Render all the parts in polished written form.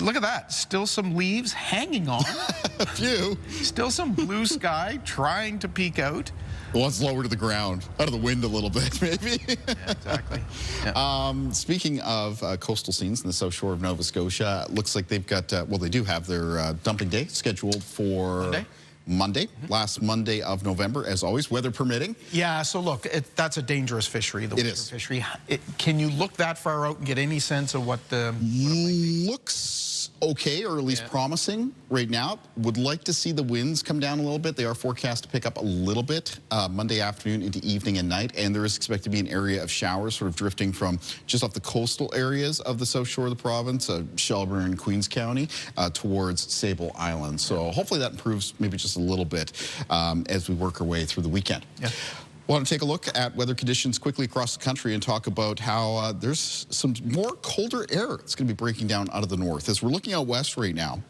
look at that. Still some leaves hanging on. A few. Still some blue sky trying to peek out. Well, it's lower to the ground, out of the wind a little bit, maybe. Yeah, exactly. Yeah. Speaking of coastal scenes in the south shore of Nova Scotia, looks like they've got, well, they do have their dumping day scheduled for Monday, last Monday of November, as always, weather permitting. Yeah, so look, that's a dangerous fishery, the winter fishery. Can you look that far out and get any sense of what the... Looks okay, or at least promising right now. Would like to see the winds come down a little bit. They are forecast to pick up a little bit Monday afternoon into evening and night, and there is expected to be an area of showers sort of drifting from just off the coastal areas of the south shore of the province, Shelburne and Queens County, towards Sable Island. So hopefully that improves maybe just a little bit as we work our way through the weekend. Yeah. Want to take a look at weather conditions quickly across the country and talk about how there's some more colder air that's going to be breaking down out of the north. As we're looking out west right now,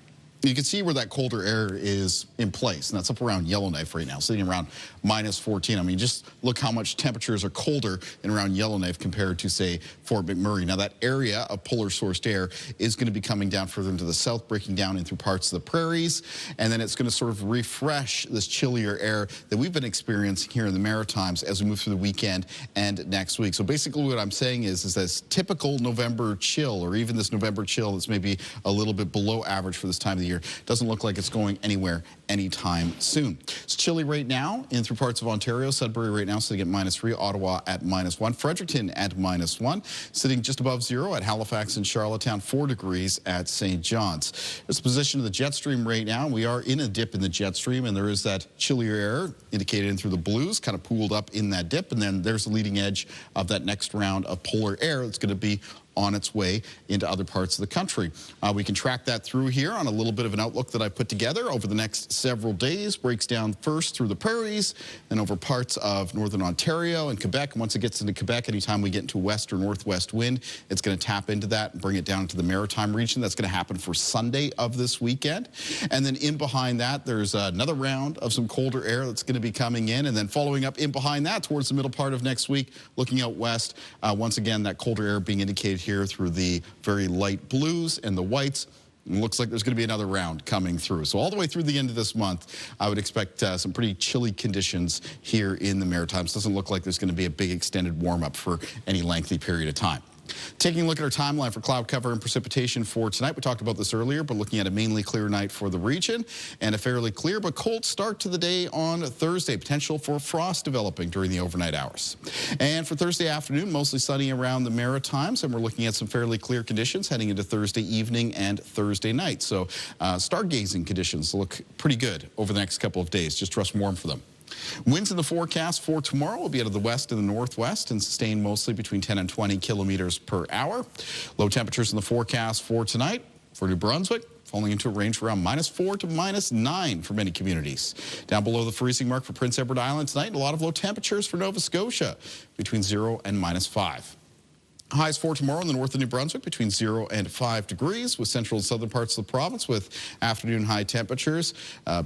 you can see where that colder air is in place, and that's up around Yellowknife right now, sitting around -14. I mean, just look how much temperatures are colder in around Yellowknife compared to, say, Fort McMurray. Now, that area of polar-sourced air is going to be coming down further into the south, breaking down in through parts of the prairies, and then it's going to sort of refresh this chillier air that we've been experiencing here in the Maritimes as we move through the weekend and next week. So basically what I'm saying is this typical November chill, or even this November chill that's maybe a little bit below average for this time of the year, doesn't look like it's going anywhere anytime soon. It's chilly right now in through parts of Ontario. Sudbury right now sitting at -3, Ottawa at -1, Fredericton at -1, sitting just above 0 at Halifax and Charlottetown, 4 degrees at St. John's. There's the position of the jet stream right now. We are in a dip in the jet stream, and there is that chillier air indicated in through the blues, kind of pooled up in that dip, and then there's the leading edge of that next round of polar air that's going to be on its way into other parts of the country. We can track that through here on a little bit of an outlook that I put together over the next several days. Breaks down first through the prairies, then over parts of northern Ontario and Quebec. And once it gets into Quebec, anytime we get into west or northwest wind, it's going to tap into that and bring it down to the Maritime region. That's going to happen for Sunday of this weekend. And then in behind that, there's another round of some colder air that's going to be coming in. And then following up in behind that towards the middle part of next week, looking out west, once again, that colder air being indicated here through the very light blues and the whites. It looks like there's going to be another round coming through. So all the way through the end of this month, I would expect some pretty chilly conditions here in the Maritimes. Doesn't look like there's going to be a big extended warm-up for any lengthy period of time. Taking a look at our timeline for cloud cover and precipitation for tonight. We talked about this earlier, but looking at a mainly clear night for the region and a fairly clear but cold start to the day on Thursday. Potential for frost developing during the overnight hours. And for Thursday afternoon, mostly sunny around the Maritimes, and we're looking at some fairly clear conditions heading into Thursday evening and Thursday night. So stargazing conditions look pretty good over the next couple of days. Just dress warm for them. Winds in the forecast for tomorrow will be out of the west and the northwest and sustain mostly between 10 and 20 kilometers per hour. Low temperatures in the forecast for tonight for New Brunswick, falling into a range around -4 to -9 for many communities. Down below the freezing mark for Prince Edward Island tonight, a lot of low temperatures for Nova Scotia, between 0 and -5. Highs for tomorrow in the north of New Brunswick between 0 and 5 degrees, with central and southern parts of the province with afternoon high temperatures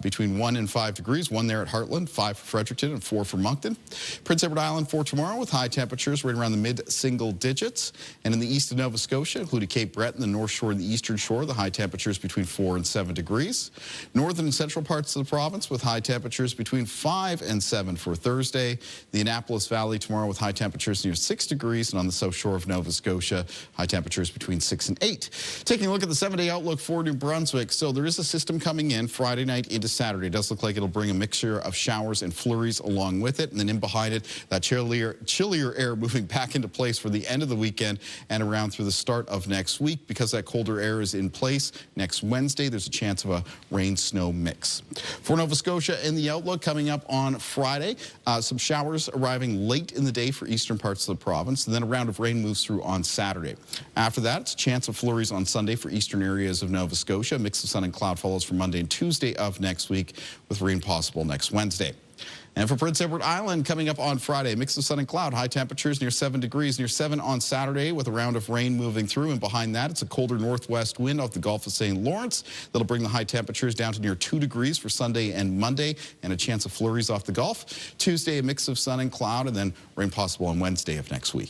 between 1 and 5 degrees. 1 there at Heartland, 5 for Fredericton, and 4 for Moncton. Prince Edward Island for tomorrow with high temperatures right around the mid-single digits. And in the east of Nova Scotia, including Cape Breton, the north shore and the eastern shore, the high temperatures between 4 and 7 degrees. Northern and central parts of the province with high temperatures between 5 and 7 for Thursday. The Annapolis Valley tomorrow with high temperatures near 6 degrees, and on the south shore of Nova Scotia, high temperatures between 6 and 8. Taking a look at the 7-day outlook for New Brunswick. So there is a system coming in Friday night into Saturday. It does look like it'll bring a mixture of showers and flurries along with it. And then in behind it, that chillier air moving back into place for the end of the weekend and around through the start of next week. Because that colder air is in place next Wednesday, there's a chance of a rain-snow mix. For Nova Scotia in the outlook coming up on Friday, some showers arriving late in the day for eastern parts of the province. And then a round of rain moves through on Saturday. After that, it's a chance of flurries on Sunday for eastern areas of Nova Scotia. A mix of sun and cloud follows for Monday and Tuesday of next week, with rain possible next Wednesday. And for Prince Edward Island, coming up on Friday, mix of sun and cloud, high temperatures near 7 degrees, near 7 on Saturday, with a round of rain moving through. And behind that, it's a colder northwest wind off the Gulf of St. Lawrence that'll bring the high temperatures down to near 2 degrees for Sunday and Monday, and a chance of flurries off the Gulf. Tuesday, a mix of sun and cloud, and then rain possible on Wednesday of next week.